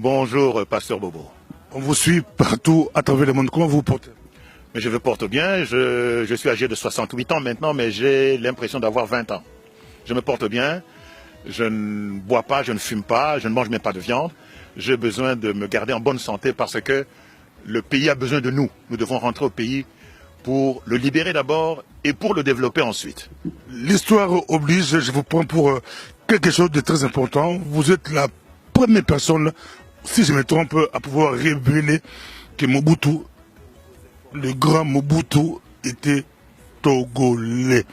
Bonjour, pasteur Bobo. On vous suit partout à travers le monde. Comment vous vous portez? Mais je me porte bien. Je suis âgé de 68 ans maintenant, mais j'ai l'impression d'avoir 20 ans. Je me porte bien. Je ne bois pas, je ne fume pas, je ne mange même pas de viande. J'ai besoin de me garder en bonne santé parce que le pays a besoin de nous. Nous devons rentrer au pays pour le libérer d'abord et pour le développer ensuite. L'histoire oblige, je vous prends pour quelque chose de très important. Vous êtes la première personne, si je me trompe, à pouvoir révéler que Mobutu, le grand Mobutu, était togolais.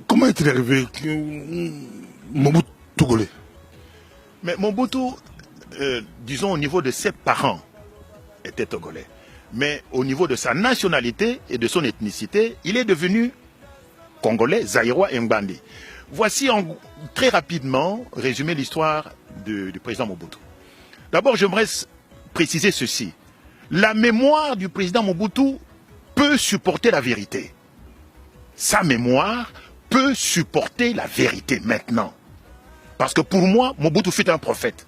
Comment est-il arrivé que Mobutu togolais? Mais Mobutu, disons au niveau de ses parents, était togolais. Mais au niveau de sa nationalité et de son ethnicité, il est devenu congolais, zaïrois et ngbandi. Voici très rapidement résumé l'histoire du président Mobutu. D'abord, j'aimerais préciser ceci. La mémoire du président Mobutu peut supporter la vérité. Sa mémoire peut supporter la vérité maintenant. Parce que pour moi, Mobutu fut un prophète,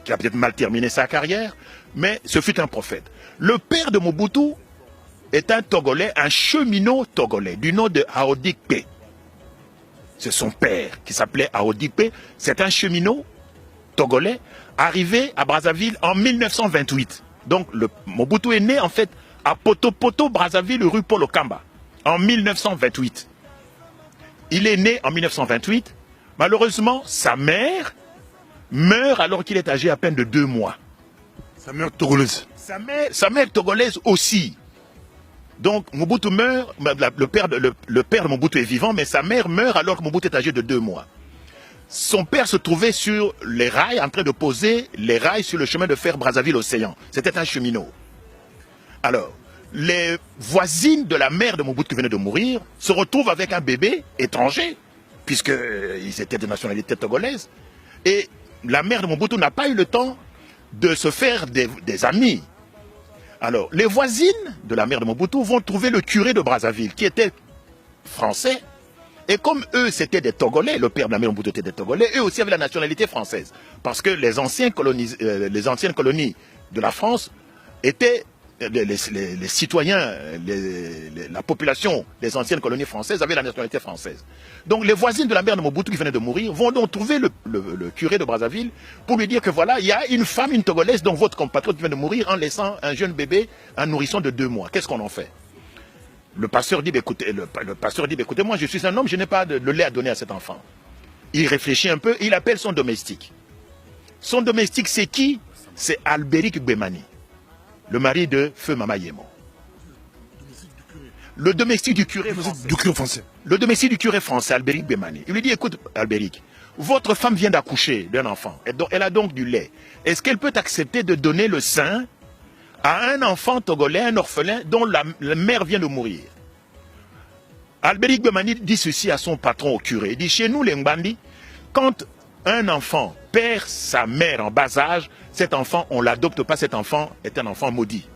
qui a peut-être mal terminé sa carrière, mais ce fut un prophète. Le père de Mobutu est un Togolais, un cheminot togolais, du nom de Aodikpe. C'est son père qui s'appelait Aodikpe. C'est un cheminot togolais arrivé à Brazzaville en 1928. Donc Mobutu est né en fait à Poto, Brazzaville, rue Paul Okamba, en 1928. Il est né en 1928. Malheureusement, sa mère meurt alors qu'il est âgé à peine de 2 mois. Sa mère togolaise. Sa mère togolaise aussi. Donc Mobutu meurt, le père de Mobutu est vivant, mais sa mère meurt alors que Mobutu est âgé de 2 mois. Son père se trouvait sur les rails, en train de poser les rails sur le chemin de fer Brazzaville-Océan. C'était un cheminot. Alors, les voisines de la mère de Mobutu qui venait de mourir se retrouvent avec un bébé étranger, puisqu'ils étaient de nationalité togolaise. Et la mère de Mobutu n'a pas eu le temps de se faire des amis. Alors, les voisines de la mère de Mobutu vont trouver le curé de Brazzaville, qui était français. Et comme eux, c'était des Togolais, le père de la mère de Mobutu était des Togolais, eux aussi avaient la nationalité française. Parce que les anciennes colonies de la France étaient, les citoyens, la population des anciennes colonies françaises avait la nationalité française. Donc les voisines de la mère de Mobutu qui venait de mourir vont donc trouver le curé de Brazzaville pour lui dire que voilà, il y a une femme, une Togolaise, dont votre compatriote vient de mourir en laissant un jeune bébé, un nourrisson de 2 mois. Qu'est-ce qu'on en fait? Le pasteur dit, écoutez, moi je suis un homme, je n'ai pas de lait à donner à cet enfant. Il réfléchit un peu, il appelle son domestique. Son domestique, c'est qui? C'est Albéric Gbemani, le mari de Feu Mama Yemo. Le domestique du curé français. Le domestique du curé français, Albéric Gbemani. Il lui dit, écoute Albéric, votre femme vient d'accoucher d'un enfant, elle a donc du lait. Est-ce qu'elle peut accepter de donner le sein à un enfant togolais, un orphelin dont la mère vient de mourir? Albéric Gbemani dit ceci à son patron au curé. Il dit, chez nous les Ngbandi, quand un enfant perd sa mère en bas âge, cet enfant, on ne l'adopte pas, cet enfant est un enfant maudit.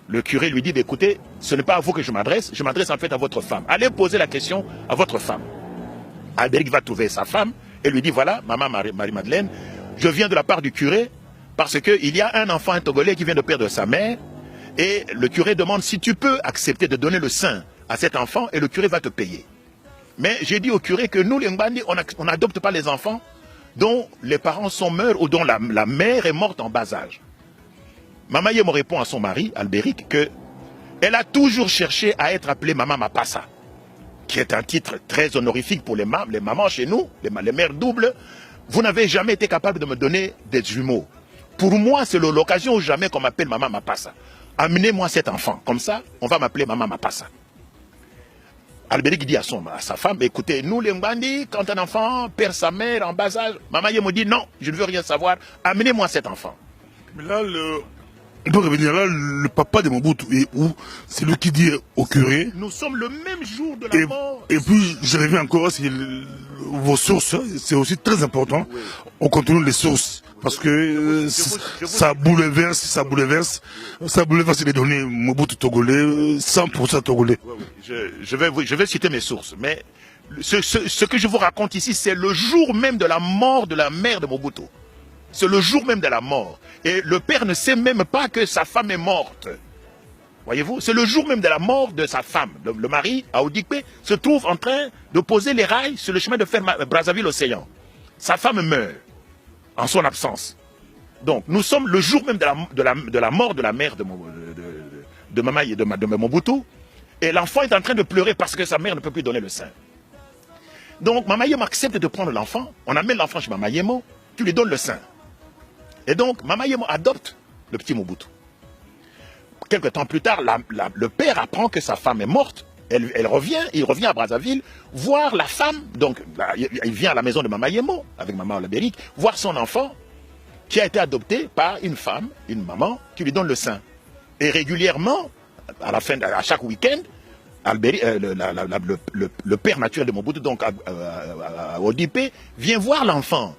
Le curé lui dit, écoutez, ce n'est pas à vous que je m'adresse en fait à votre femme. Allez poser la question à votre femme. Albéric va trouver sa femme et lui dit, voilà, maman Marie-Madeleine, je viens de la part du curé, parce qu'il y a un enfant, un Togolais qui vient de perdre sa mère, et le curé demande si tu peux accepter de donner le sein à cet enfant, et le curé va te payer. Mais j'ai dit au curé que nous, les Ngbandi, on n'adopte pas les enfants dont les parents sont morts ou dont la mère est morte en bas âge. Mama Yemo répond à son mari, Albéric, qu'elle a toujours cherché à être appelée Mama Mapassa, qui est un titre très honorifique pour les mamans chez nous, les mères doubles. Vous n'avez jamais été capable de me donner des jumeaux. Pour moi, c'est l'occasion ou jamais qu'on m'appelle Maman Mapassa. Amenez-moi cet enfant. Comme ça, on va m'appeler Maman Mapassa. Albéric dit à sa femme, écoutez, nous les Ngbandi, quand un enfant perd sa mère en bas âge, Maman Yemo dit non, je ne veux rien savoir, amenez-moi cet enfant. Mais là, on peut revenir là, le papa de Mobutu est où? C'est lui qui dit au curé. Nous sommes le même jour de la mort. Et puis, je reviens encore, vos sources, c'est aussi très important. Oui. On continue les sources. Parce que ça bouleverse les données Mobutu togolais, 100% togolais. Oui, oui. Je vais citer mes sources, mais ce que je vous raconte ici, c'est le jour même de la mort de la mère de Mobutu. C'est le jour même de la mort. Et le père ne sait même pas que sa femme est morte. Voyez-vous, c'est le jour même de la mort de sa femme. Le mari, Aodikpe, se trouve en train de poser les rails sur le chemin de fer Brazzaville-Océan. Sa femme meurt en son absence. Donc, nous sommes le jour même de la mort de la mère de Mobutu. Et l'enfant est en train de pleurer parce que sa mère ne peut plus donner le sein. Donc, Mama Yemo accepte de prendre l'enfant. On amène l'enfant chez Mama Yemo, tu lui donnes le sein. Et donc, Mama Yemo adopte le petit Mobutu. Quelque temps plus tard, le père apprend que sa femme est morte. Il revient à Brazzaville, voir la femme. Donc, il vient à la maison de Mama Yemo, avec Maman Albéric, voir son enfant, qui a été adopté par une femme, une maman, qui lui donne le sein. Et régulièrement, à chaque week-end, le père naturel de Mobutu, donc Odipé, vient voir l'enfant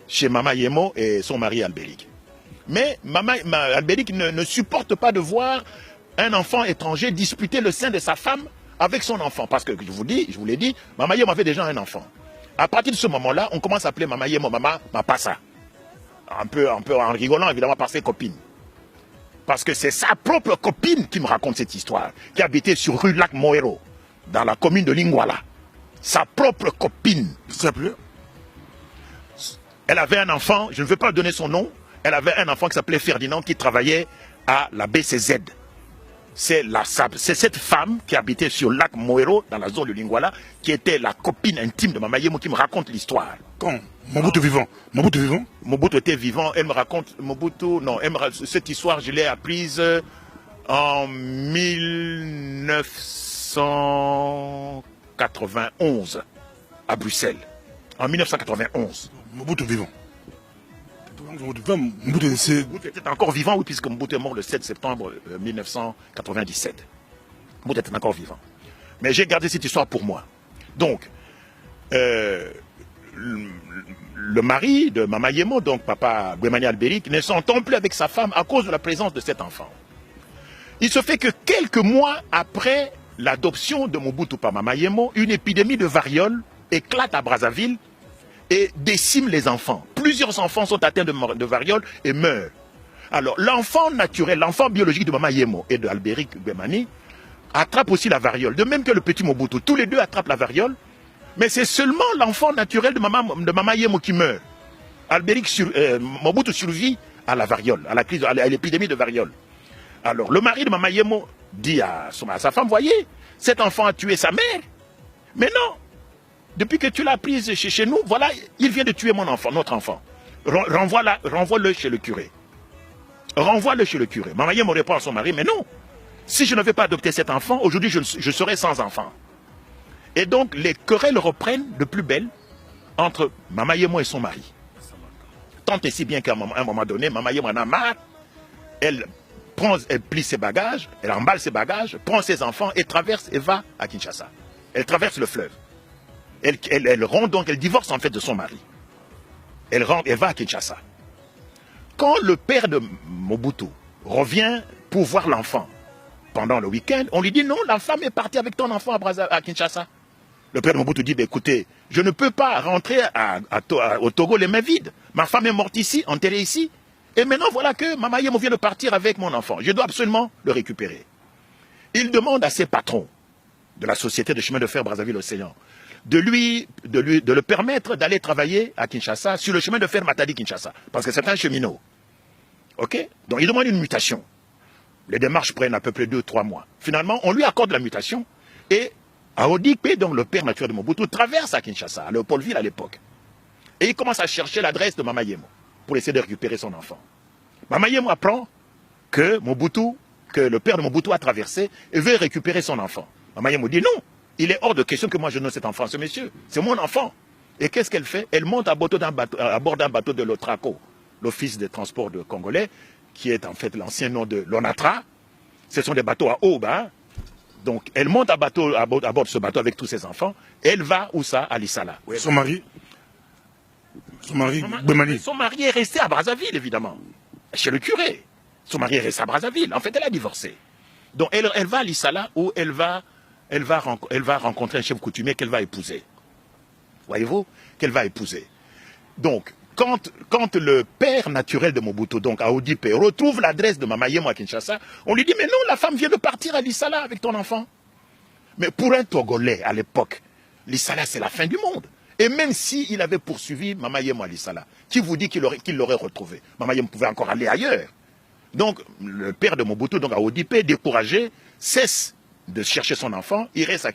chez Mama Yemo et son mari Albéric. Mais Albéric ne supporte pas de voir un enfant étranger disputer le sein de sa femme avec son enfant. Parce que, je vous l'ai dit, Mama Yemo avait déjà un enfant. À partir de ce moment-là, on commence à appeler Mama Yemo Mama Mapasa. Un peu en rigolant, évidemment, par ses copines. Parce que c'est sa propre copine qui me raconte cette histoire, qui habitait sur rue Lac Moero, dans la commune de Lingwala. Sa propre copine. Elle avait un enfant, je ne veux pas donner son nom, elle avait un enfant qui s'appelait Ferdinand, qui travaillait à la BCZ. C'est cette femme qui habitait sur Lac Moero, dans la zone de Lingwala, qui était la copine intime de Mama Yemo, qui me raconte l'histoire. Quand Mobutu vivant. Mobutu vivant. Mobutu était vivant. Elle me raconte cette histoire, je l'ai apprise en 1991 à Bruxelles. En 1991. Mobutu vivant. Mobutu était encore vivant, oui, puisque Mobutu est mort le 7 septembre 1997. Mobutu était encore vivant. Mais j'ai gardé cette histoire pour moi. Donc, le mari de Mama Yemo, donc papa Gwemani Albéric, ne s'entend plus avec sa femme à cause de la présence de cet enfant. Il se fait que quelques mois après l'adoption de Mobutu par Mama Yemo, une épidémie de variole éclate à Brazzaville et décime les enfants. Plusieurs enfants sont atteints de variole et meurent. Alors, l'enfant naturel, l'enfant biologique de Mama Yemo et de Albéric Gwemani attrape aussi la variole, de même que le petit Mobutu. Tous les deux attrapent la variole. Mais c'est seulement l'enfant naturel de Mama Yemo qui meurt. Mobutu survit à la variole, à l'épidémie de variole. Alors, le mari de Mama Yemo dit à sa femme, voyez, cet enfant a tué sa mère. Mais non, depuis que tu l'as prise chez nous, voilà, il vient de tuer mon enfant, notre enfant. Renvoie-le chez le curé. Renvoie-le chez le curé. Mama Yemo répond à son mari, mais non, si je n'avais pas adopté cet enfant, aujourd'hui je serais sans enfant. Et donc, les querelles reprennent de plus belle entre Mama Yemo et son mari. Tant et si bien qu'à un moment donné, Mama Yemo en a marre. Elle plie ses bagages, elle emballe ses bagages, prend ses enfants et traverse et va à Kinshasa. Elle traverse le fleuve. Elle divorce en fait de son mari. Elle va à Kinshasa. Quand le père de Mobutu revient pour voir l'enfant pendant le week-end, on lui dit non, la femme est partie avec ton enfant à Kinshasa. Le père de Mobutu dit, écoutez, je ne peux pas rentrer au Togo les mains vides. Ma femme est morte ici, enterrée ici. Et maintenant, voilà que Mama Yemo vient de partir avec mon enfant. Je dois absolument le récupérer. Il demande à ses patrons de la société de chemin de fer Brazzaville-Océan de le permettre d'aller travailler à Kinshasa sur le chemin de fer Matadi-Kinshasa. Parce que c'est un cheminot. OK? Donc, il demande une mutation. Les démarches prennent à peu près 2-3 mois. Finalement, on lui accorde la mutation et Aodikpe, donc le père naturel de Mobutu, traverse à Kinshasa, à Léopoldville à l'époque. Et il commence à chercher l'adresse de Mama Yemo pour essayer de récupérer son enfant. Mama Yemo apprend que le père de Mobutu a traversé et veut récupérer son enfant. Mama Yemo dit non, il est hors de question que moi je donne cet enfant à ce monsieur. C'est mon enfant. Et qu'est-ce qu'elle fait? Elle monte à bord d'un bateau de l'Otraco, l'Office de transport de Congolais, qui est en fait l'ancien nom de l'ONATRA. Ce sont des bateaux à aube, hein. Donc, elle monte à bord de ce bateau avec tous ses enfants. Et elle va où ça? À Lissala. Son mari Gwemani. Son mari est resté à Brazzaville, évidemment. Chez le curé. Son mari est resté à Brazzaville. En fait, elle a divorcé. Donc, elle va à Lissala où elle va rencontrer un chef coutumier qu'elle va épouser. Voyez-vous? Qu'elle va épouser. Donc, quand le père naturel de Mobutu, donc à Odipe, retrouve l'adresse de Mama Yemo à Kinshasa, on lui dit, mais non, la femme vient de partir à Lissala avec ton enfant. Mais pour un Togolais, à l'époque, Lissala, c'est la fin du monde. Et même s'il avait poursuivi Mama Yemo à Lissala, qui vous dit qu'il l'aurait retrouvé? Mama Yemo pouvait encore aller ailleurs. Donc, le père de Mobutu, donc à Odipe, découragé, cesse de chercher son enfant, il reste à